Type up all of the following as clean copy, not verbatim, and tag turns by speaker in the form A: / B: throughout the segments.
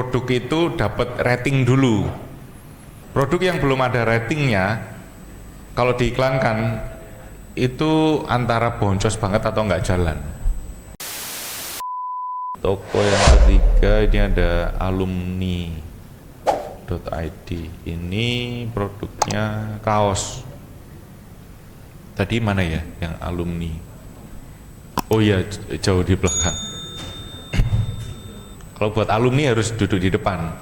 A: produk itu dapat rating dulu. Produk yang belum ada ratingnya, kalau diiklankan itu antara boncos banget atau nggak jalan. Toko yang ketiga ini ada alumni.id. Ini produknya kaos. Tadi mana ya yang alumni? Oh ya, jauh di belakang. Kalau buat alumni harus duduk di depan.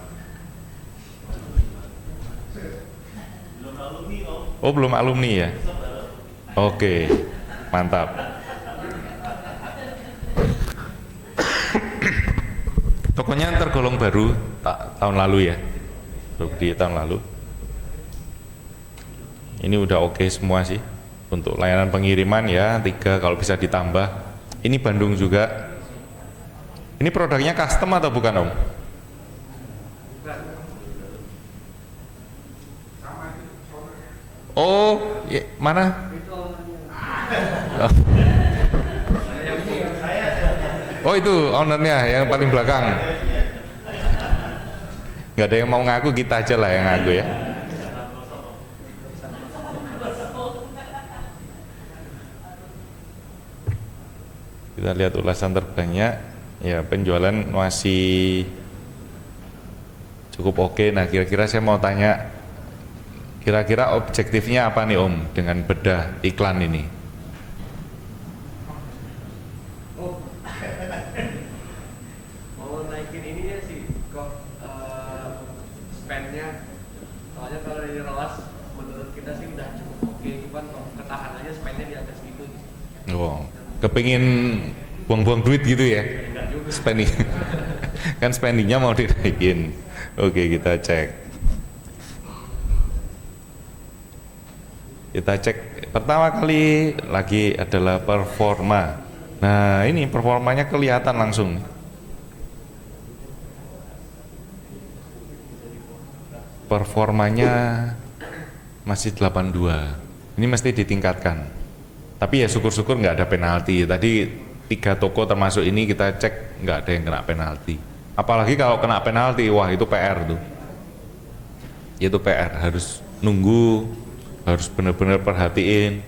A: Oh, belum alumni ya? Oke, mantap. Tokonya tergolong baru tahun lalu ya, di tahun lalu. Ini udah oke semua sih. Untuk layanan pengiriman ya 3, kalau bisa ditambah. Ini Bandung juga. Ini produknya custom atau bukan Om? Oh, ya, mana? Oh itu ownernya yang paling belakang. Nggak ada yang mau ngaku, kita aja lah yang ngaku ya. Kita lihat ulasan terbanyak, ya penjualan masih cukup oke. Nah kira-kira saya mau tanya, kira-kira objektifnya apa nih Om dengan bedah iklan ini?
B: Mau naikin ininya sih, kok spendnya, soalnya kalau ini ROAS menurut kita sih udah cukup oke, cuman kok ketahanannya spendnya di atas gitu.
A: Oh, kepingin buang-buang duit gitu ya? Spending, kan spendingnya mau dinaikin. Oke, kita cek. Kita cek pertama kali lagi adalah performa. Nah ini performanya kelihatan langsung. Performanya masih 82. Ini mesti ditingkatkan. Tapi ya syukur-syukur nggak ada penalti. Tadi 3 toko termasuk ini kita cek nggak ada yang kena penalti. Apalagi kalau kena penalti, wah itu PR tuh. Itu PR, harus nunggu, harus benar-benar perhatiin.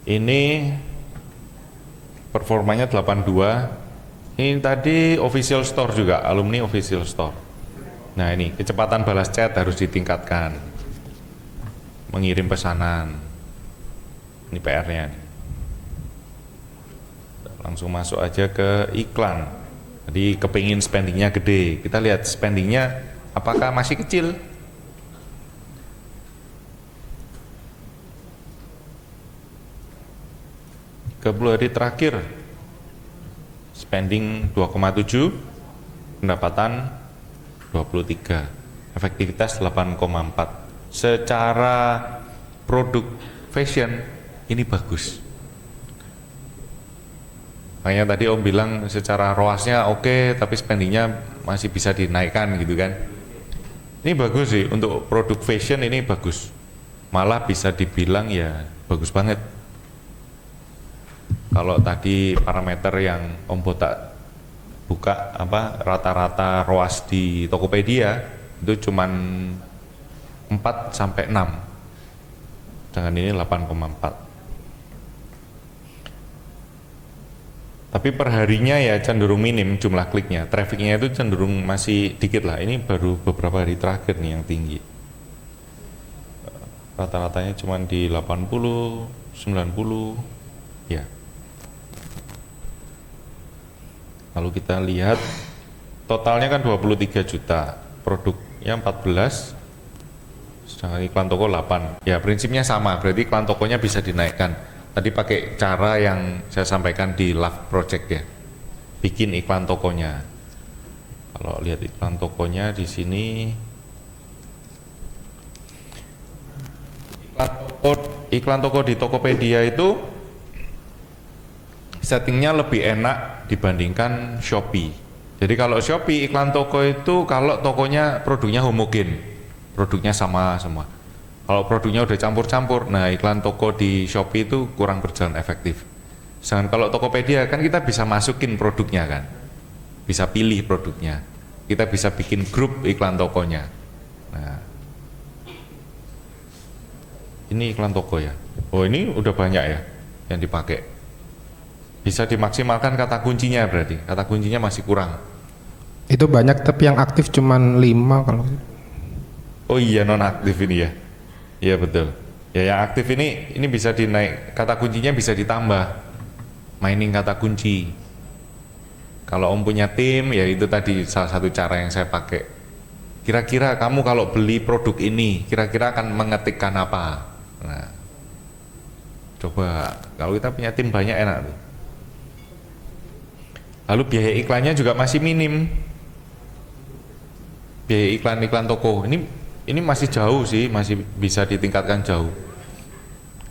A: Ini performanya 82. Ini tadi official store juga, alumni official store. Nah ini kecepatan balas chat harus ditingkatkan. Mengirim pesanan. Ini PR-nya. Langsung masuk aja ke iklan. Jadi kepingin spendingnya gede. Kita lihat spendingnya apakah masih kecil. Ke 10 hari terakhir spending 2,7, pendapatan 23, efektivitas 8,4. Secara produk fashion ini bagus. Makanya tadi Om bilang secara ROAS-nya oke, tapi spendingnya masih bisa dinaikkan gitu kan. Ini bagus sih, untuk produk fashion ini bagus. Malah bisa dibilang ya bagus banget. Kalau tadi parameter yang Om Botak buka apa rata-rata ROAS di Tokopedia itu cuman 4 sampai 6. Dengan ini 8,4. Tapi perharinya ya cenderung minim jumlah kliknya, trafficnya itu cenderung masih dikit lah. Ini baru beberapa hari terakhir nih yang tinggi. Rata-ratanya cuma di 80, 90, ya. Lalu kita lihat totalnya kan 23 juta, produknya 14, sedangkan iklan toko 8. Ya prinsipnya sama, berarti iklan tokonya bisa dinaikkan. Tadi pakai cara yang saya sampaikan di Love Project ya, bikin iklan tokonya. Kalau lihat iklan tokonya di sini, iklan toko di Tokopedia itu settingnya lebih enak dibandingkan Shopee. Jadi kalau Shopee iklan toko itu kalau tokonya produknya homogen, produknya sama semua. Kalau produknya udah campur-campur, nah iklan toko di Shopee itu kurang berjalan efektif. Sedangkan kalau Tokopedia kan kita bisa masukin produknya kan, bisa pilih produknya, kita bisa bikin grup iklan tokonya. Nah, ini iklan toko ya. Oh ini udah banyak ya yang dipakai. Bisa dimaksimalkan kata kuncinya berarti. Kata kuncinya masih kurang.
C: Itu banyak tapi yang aktif cuman 5 kalau.
A: Oh iya non aktif ini ya. Iya betul. Ya yang aktif ini bisa dinaik, kata kuncinya bisa ditambah. Mining kata kunci. Kalau Om punya tim ya itu tadi salah satu cara yang saya pakai. Kira-kira kamu kalau beli produk ini kira-kira akan mengetikkan apa? Nah, coba kalau kita punya tim banyak enak tuh. Lalu biaya iklannya juga masih minim. Biaya iklan toko ini masih jauh sih, masih bisa ditingkatkan jauh.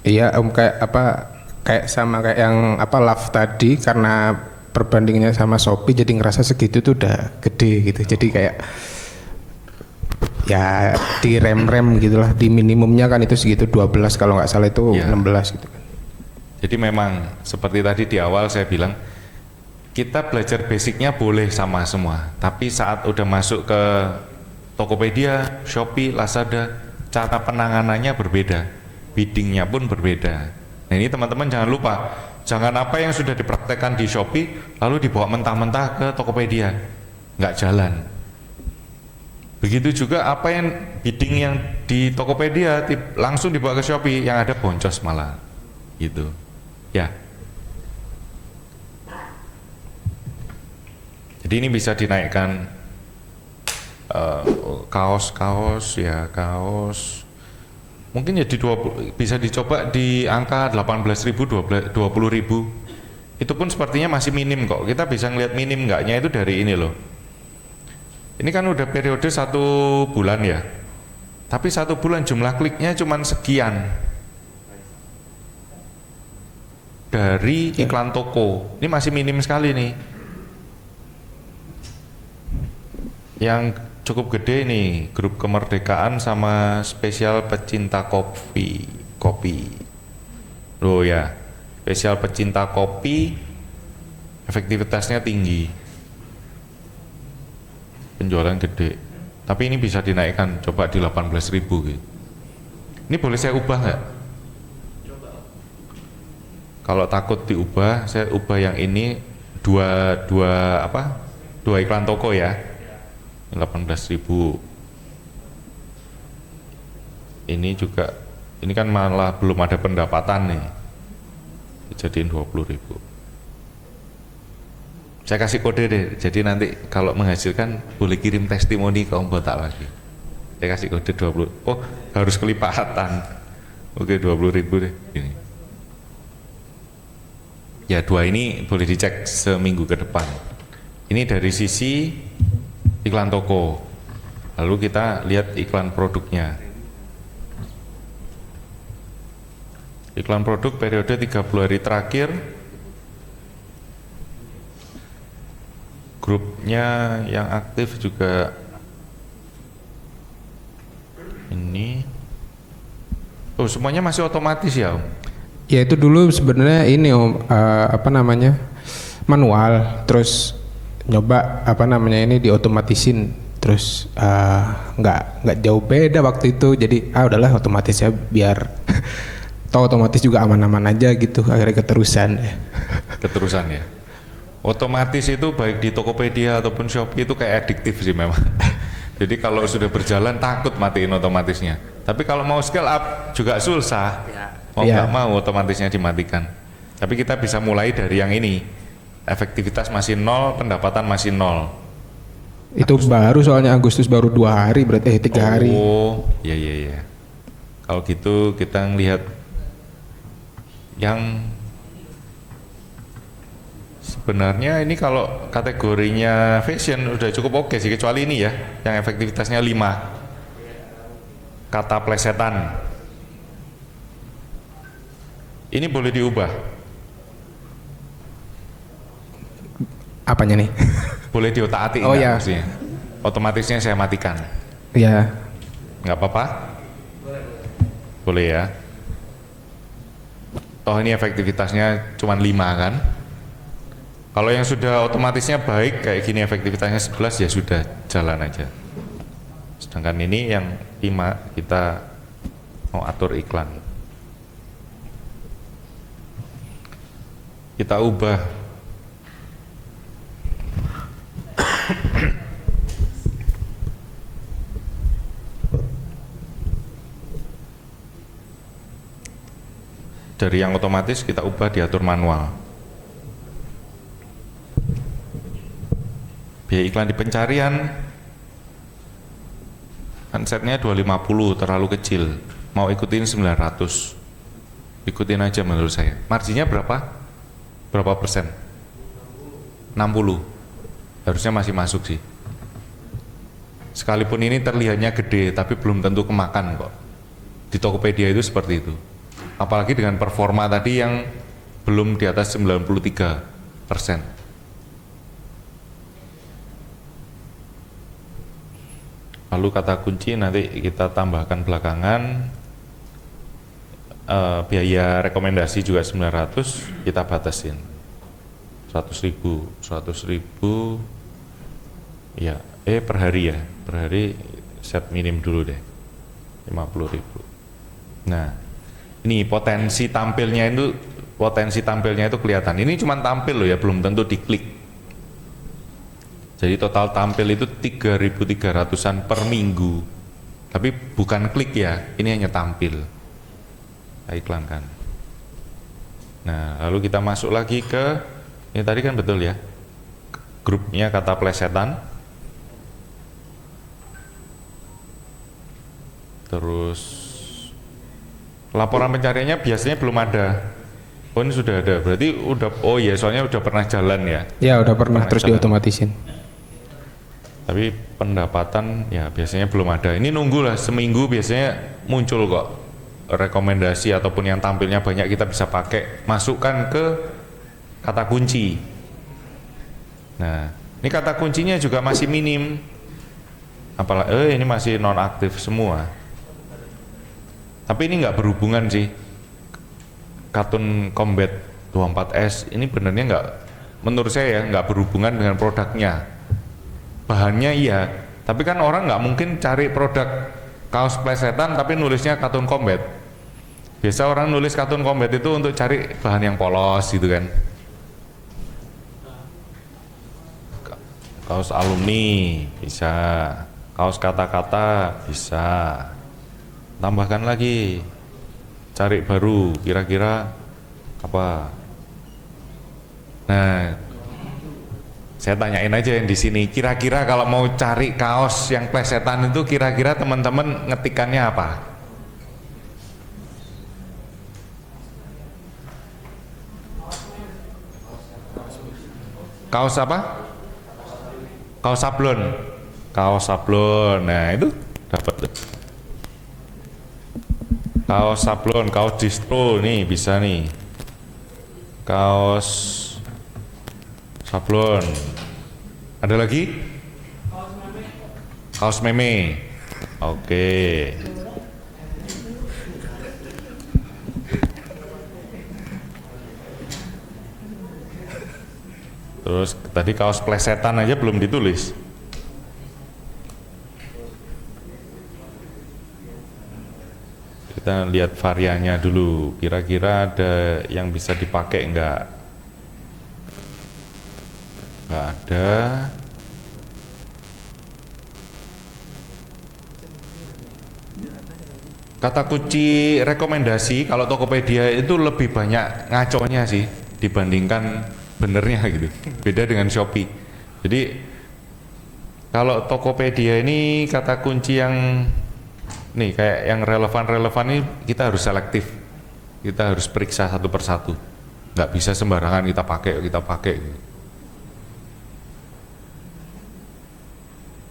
C: Iya Om, kayak sama kayak yang Love tadi, karena perbandingannya sama Shopee jadi ngerasa segitu tuh udah gede gitu. Jadi kayak ya di rem gitulah, di minimumnya kan itu segitu 12 kalau nggak salah itu ya. 16 gitu kan.
A: Jadi memang seperti tadi di awal saya bilang, kita belajar basicnya boleh sama semua, tapi saat udah masuk ke Tokopedia, Shopee, Lazada, cara penanganannya berbeda, biddingnya pun berbeda. Nah ini teman-teman jangan lupa, jangan apa yang sudah dipraktekkan di Shopee lalu dibawa mentah-mentah ke Tokopedia, nggak jalan. Begitu juga apa yang bidding yang di Tokopedia langsung dibawa ke Shopee, yang ada boncos malah, gitu. Ya. Jadi ini bisa dinaikkan kaos mungkin ya bisa dicoba di angka 18.000 20.000. Itu pun sepertinya masih minim kok. Kita bisa ngelihat minim enggaknya itu dari ini loh. Ini kan udah periode 1 bulan ya, tapi 1 bulan jumlah kliknya cuman sekian dari iklan toko. Ini masih minim sekali nih. Yang cukup gede nih, grup kemerdekaan sama spesial pecinta kopi. Loh ya, spesial pecinta kopi efektivitasnya tinggi, penjualan gede, tapi ini bisa dinaikkan, coba di 18.000 gitu. Ini boleh saya ubah nggak? Kalau takut diubah, saya ubah yang ini dua iklan toko ya. 18.000. Ini juga, ini kan malah belum ada pendapatan nih, dijadiin 20.000. Saya kasih kode deh, jadi nanti kalau menghasilkan boleh kirim testimoni ke Om Botak lagi. Saya kasih kode 20. Oh harus kelipatan. Oke 20.000 deh ini. Ya 2 ini boleh dicek seminggu ke depan. Ini dari sisi iklan toko, lalu kita lihat iklan produknya. Iklan produk periode 30 hari terakhir, grupnya yang aktif juga ini. Oh semuanya masih otomatis ya Om?
C: Ya itu dulu sebenarnya ini Om, manual, terus nyoba ini diotomatisin, terus nggak jauh beda waktu itu, jadi udahlah otomatis ya, biar toh otomatis juga aman-aman aja gitu, akhirnya keterusan
A: ya. Otomatis itu baik di Tokopedia ataupun Shopee itu kayak adiktif sih memang. Jadi kalau sudah berjalan takut matiin otomatisnya, tapi kalau mau scale up juga susah, mau nggak mau otomatisnya dimatikan. Tapi kita bisa mulai dari yang ini, efektivitas masih 0, pendapatan masih 0.
C: Itu baru soalnya Agustus baru 2 hari, berarti 3 hari.
A: Oh iya. Kalau gitu kita ngelihat yang sebenarnya ini kalau kategorinya fashion udah cukup oke sih, kecuali ini ya yang efektivitasnya 5, kata plesetan. Ini boleh diubah.
C: Apanya nih?
A: Boleh diotak-atik.
C: Oh ya.
A: Otomatisnya saya matikan.
C: Iya.
A: Nggak apa-apa? Boleh ya. toh ini efektivitasnya cuma 5 kan. Kalau yang sudah otomatisnya baik kayak gini efektivitasnya 11 ya sudah jalan aja. Sedangkan ini yang 5 kita mau atur iklan. Kita ubah dari yang otomatis kita ubah diatur manual. Biaya iklan di pencarian kan setnya 250 terlalu kecil, mau ikutin 900, ikutin aja menurut saya. Marginnya berapa persen? 60, harusnya masih masuk sih. Sekalipun ini terlihatnya gede tapi belum tentu kemakan kok. Di Tokopedia itu seperti itu, apalagi dengan performa tadi yang belum di atas 93%. Lalu kata kunci nanti kita tambahkan belakangan. Biaya rekomendasi juga 900, kita batasin 100.000 ya, per hari ya, per hari set minim dulu deh 50.000. Nah ini potensi tampilnya itu kelihatan. Ini cuma tampil loh ya, belum tentu diklik. Jadi total tampil itu 3.300-an per minggu, tapi bukan klik ya, ini hanya tampil. Kita iklankan. Nah lalu kita masuk lagi ke ini tadi kan betul ya, grupnya kata plesetan. Terus laporan pencariannya biasanya belum ada. Oh ini sudah ada, berarti udah, oh ya soalnya udah pernah jalan ya.
C: Ya udah pernah terus
A: jalan.
C: diotomatisin.
A: Tapi pendapatan ya biasanya belum ada. Ini nunggu lah seminggu biasanya muncul kok rekomendasi ataupun yang tampilnya banyak kita bisa pakai, masukkan ke kata kunci. Nah ini kata kuncinya juga masih minim, apalagi ini masih non aktif semua. Tapi ini nggak berhubungan sih. Cartoon Combat 24S ini benernya nggak, menurut saya ya nggak berhubungan dengan produknya. Bahannya iya, tapi kan orang nggak mungkin cari produk kaos plesetan tapi nulisnya Cartoon Combat. Biasa orang nulis Cartoon Combat itu untuk cari bahan yang polos gitu kan. Kaos alumni bisa, kaos kata-kata bisa. Tambahkan lagi, cari baru kira-kira apa. Nah saya tanyain aja yang di sini, kira-kira kalau mau cari kaos yang plesetan itu kira-kira teman-teman ngetikannya apa? Kaos apa? Kaos sablon. Kaos sablon. Nah, itu dapat tuh. Kaos sablon, kaos distro nih bisa nih. Kaos sablon. Ada lagi? Kaos meme. Oke. Terus tadi kaos plesetan aja belum ditulis. Kita lihat variannya dulu, kira-kira ada yang bisa dipakai enggak? Enggak ada. Kata kunci rekomendasi kalau Tokopedia itu lebih banyak ngaconya sih dibandingkan benernya gitu. Beda dengan Shopee. Jadi kalau Tokopedia ini kata kunci yang nih kayak yang relevan ini kita harus selektif, kita harus periksa satu persatu, nggak bisa sembarangan kita pakai gitu.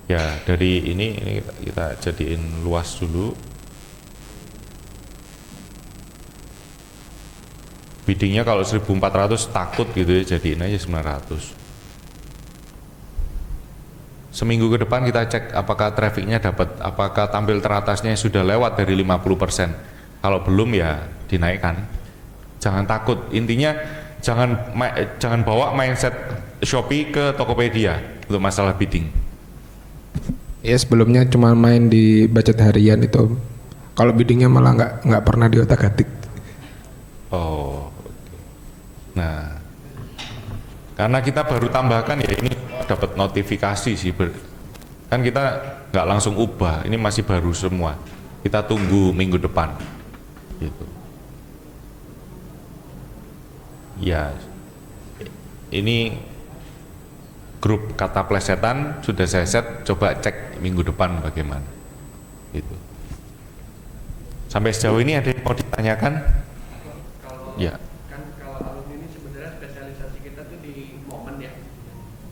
A: Ya dari ini kita jadiin luas dulu. Biddingnya kalau 1400 takut gitu ya, jadiin aja 900. Seminggu ke depan kita cek apakah trafficnya dapat, apakah tampil teratasnya sudah lewat dari 50%. Kalau belum ya dinaikkan. Jangan takut. Intinya jangan bawa mindset Shopee ke Tokopedia untuk masalah bidding.
C: Ya sebelumnya cuma main di budget harian itu. Kalau biddingnya malah nggak pernah diotak-atik.
A: Oh, oke. Nah, karena kita baru tambahkan ya ini dapat notifikasi sih, kan kita nggak langsung ubah, ini masih baru semua. Kita tunggu minggu depan, gitu. Ya, ini grup kata plesetan sudah saya set, coba cek minggu depan bagaimana, gitu. Sampai sejauh ini ada yang mau ditanyakan?
B: Kalau
A: Ya.
B: kan kalau alumni ini sebenarnya spesialisasi kita tuh di momen ya.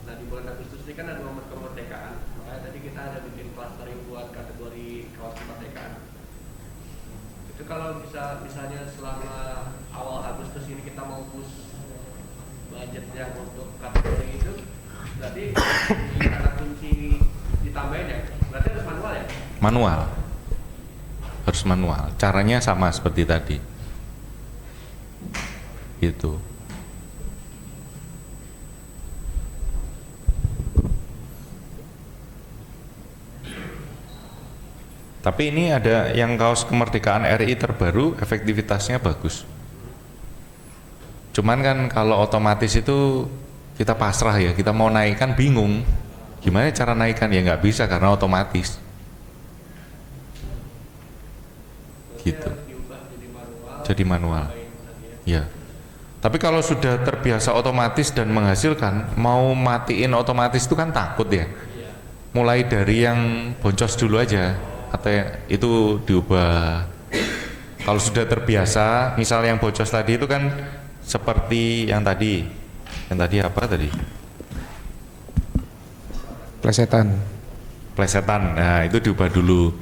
B: Nah di bulan Agustus ini kan ada momen kemerdekaan. Makanya tadi kita ada bikin clustering buat kategori kaos kemerdekaan. Itu kalau bisa misalnya selama awal Agustus ini kita mau push budgetnya untuk kategori itu, berarti di kata kunci ditambahin ya. Berarti harus manual ya?
A: Manual. Harus manual. Caranya sama seperti tadi. Gitu. Tapi ini ada yang kaos kemerdekaan RI terbaru, efektivitasnya bagus. Cuman kan kalau otomatis itu kita pasrah ya, kita mau naikkan bingung. Gimana cara naikkan ya nggak bisa karena otomatis. Gitu. Jadi manual. Ya. Tapi kalau sudah terbiasa otomatis dan menghasilkan, mau matiin otomatis itu kan takut ya. Mulai dari yang boncos dulu aja, atau itu diubah. Kalau sudah terbiasa, misal yang boncos tadi itu kan seperti yang tadi apa tadi? Plesetan. Nah itu diubah dulu.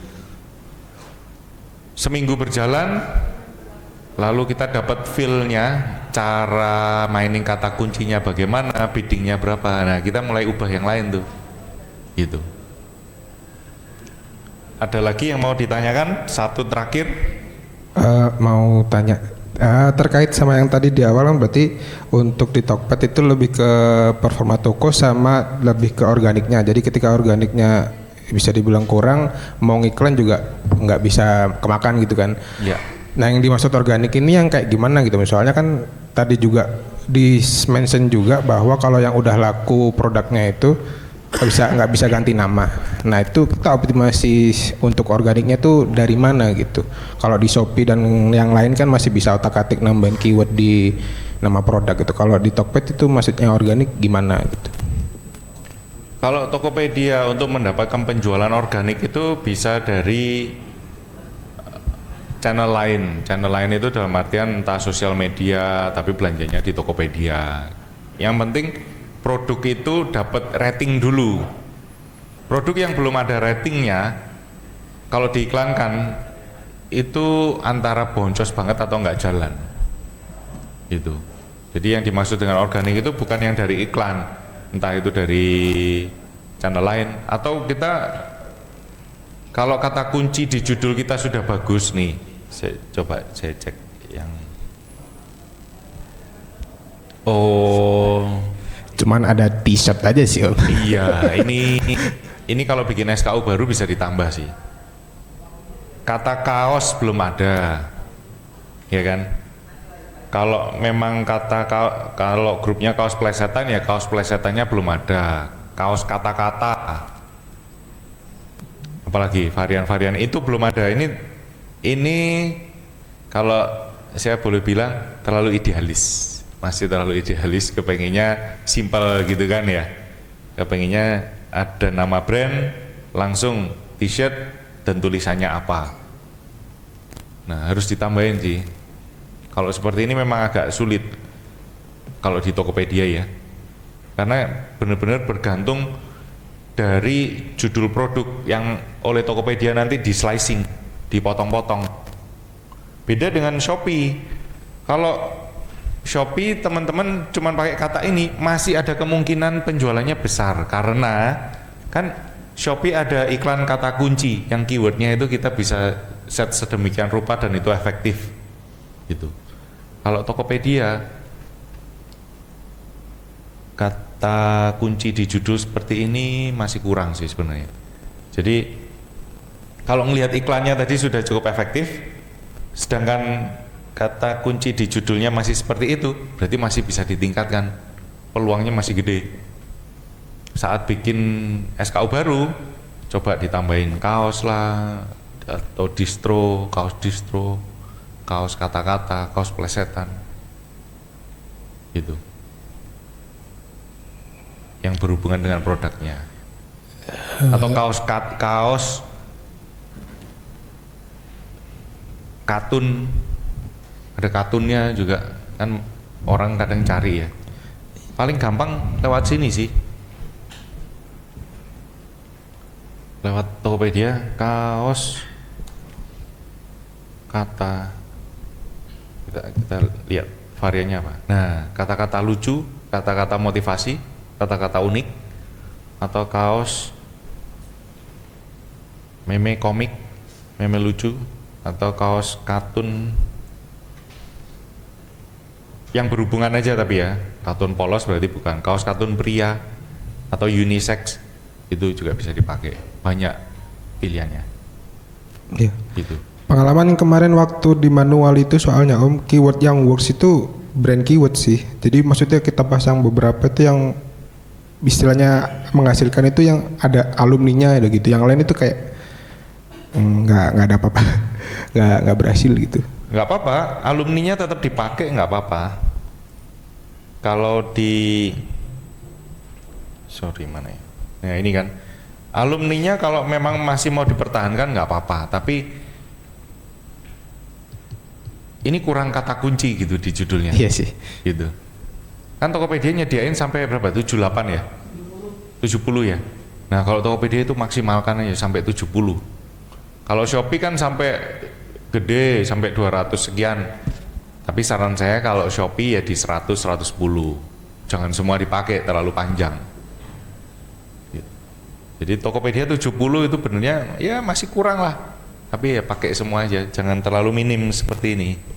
A: Seminggu berjalan, lalu kita dapat feel-nya, cara mining kata kuncinya bagaimana, biddingnya berapa. Nah kita mulai ubah yang lain tuh, gitu. Ada lagi yang mau ditanyakan? Satu terakhir.
C: Mau tanya terkait sama yang tadi di awal kan, berarti untuk di Tokped itu lebih ke performa toko sama lebih ke organiknya. Jadi ketika organiknya bisa dibilang kurang, mau ngiklan juga nggak bisa kemakan gitu kan.
A: Ya.
C: Nah yang dimaksud organik ini yang kayak gimana gitu? Misalnya kan tadi juga di mention juga bahwa kalau yang udah laku produknya itu nggak bisa ganti nama. Nah itu kita optimasi untuk organiknya tuh dari mana gitu? Kalau di Shopee dan yang lain kan masih bisa otak-atik nambahin keyword di nama produk gitu. Kalau di Tokped itu maksudnya organik gimana gitu?
A: Kalau Tokopedia untuk mendapatkan penjualan organik itu bisa dari channel lain. Channel lain itu dalam artian entah sosial media, tapi belanjanya di Tokopedia. Yang penting produk itu dapat rating dulu. Produk yang belum ada ratingnya, kalau diiklankan itu antara boncos banget atau nggak jalan. Gitu. Jadi yang dimaksud dengan organik itu bukan yang dari iklan, entah itu dari channel lain, atau kita kalau kata kunci di judul kita sudah bagus nih, coba saya cek yang
C: cuman ada t-shirt aja sih Om.
A: Iya, ini kalau bikin SKU baru bisa ditambah sih. Kata kaos belum ada, ya kan? Kalau memang kalau grupnya kaos plesetan ya kaos plesetannya belum ada. Kaos kata-kata, apalagi varian-varian itu belum ada. Ini kalau saya boleh bilang terlalu idealis, masih terlalu idealis. Kepengennya simple gitu kan ya. Kepengennya ada nama brand, langsung t-shirt dan tulisannya apa. Nah harus ditambahin sih. Kalau seperti ini memang agak sulit kalau di Tokopedia ya, karena benar-benar bergantung dari judul produk yang oleh Tokopedia nanti di slicing, dipotong-potong. Beda dengan Shopee. Kalau Shopee teman-teman cuma pakai kata ini, masih ada kemungkinan penjualannya besar karena kan Shopee ada iklan kata kunci yang keywordnya itu kita bisa set sedemikian rupa dan itu efektif gitu. Kalau Tokopedia, kata kunci di judul seperti ini masih kurang sih sebenarnya. Jadi kalau ngelihat iklannya tadi sudah cukup efektif, sedangkan kata kunci di judulnya masih seperti itu, berarti masih bisa ditingkatkan, peluangnya masih gede. Saat bikin SKU baru, coba ditambahin kaos lah, atau distro, kaos kata-kata, kaos plesetan, gitu, yang berhubungan dengan produknya, atau kaos katun, ada katunnya juga kan, orang kadang cari ya. Paling gampang lewat sini sih, lewat Tokopedia, kaos kata, kita lihat variannya apa. Nah, kata-kata lucu, kata-kata motivasi, kata-kata unik, atau kaos meme komik, meme lucu, atau kaos kartun yang berhubungan aja tapi ya, kartun polos berarti bukan, kaos kartun pria atau unisex itu juga bisa dipakai, banyak pilihannya.
C: Iya.
A: Gitu.
C: Pengalaman kemarin waktu di manual itu soalnya Om, keyword yang works itu brand keyword sih. Jadi maksudnya kita pasang beberapa itu yang istilahnya menghasilkan itu yang ada alumninya ada gitu. Yang lain itu kayak nggak ada apa-apa, nggak berhasil gitu.
A: Nggak apa-apa, alumninya tetap dipakai, nggak apa-apa. Kalau di mana ya? Nah ini kan alumninya kalau memang masih mau dipertahankan nggak apa-apa, tapi ini kurang kata kunci gitu di judulnya.
C: Iya sih.
A: Gitu. Kan Tokopedia nyediain sampai berapa? 78 ya? 70 ya? Nah kalau Tokopedia itu maksimalkan aja sampai 70. Kalau Shopee kan sampai gede, sampai 200 sekian. Tapi saran saya kalau Shopee ya di 100, 110. Jangan semua dipakai, terlalu panjang. Gitu. Jadi Tokopedia 70 itu benernya ya masih kurang lah. Tapi ya pakai semua aja, jangan terlalu minim seperti ini.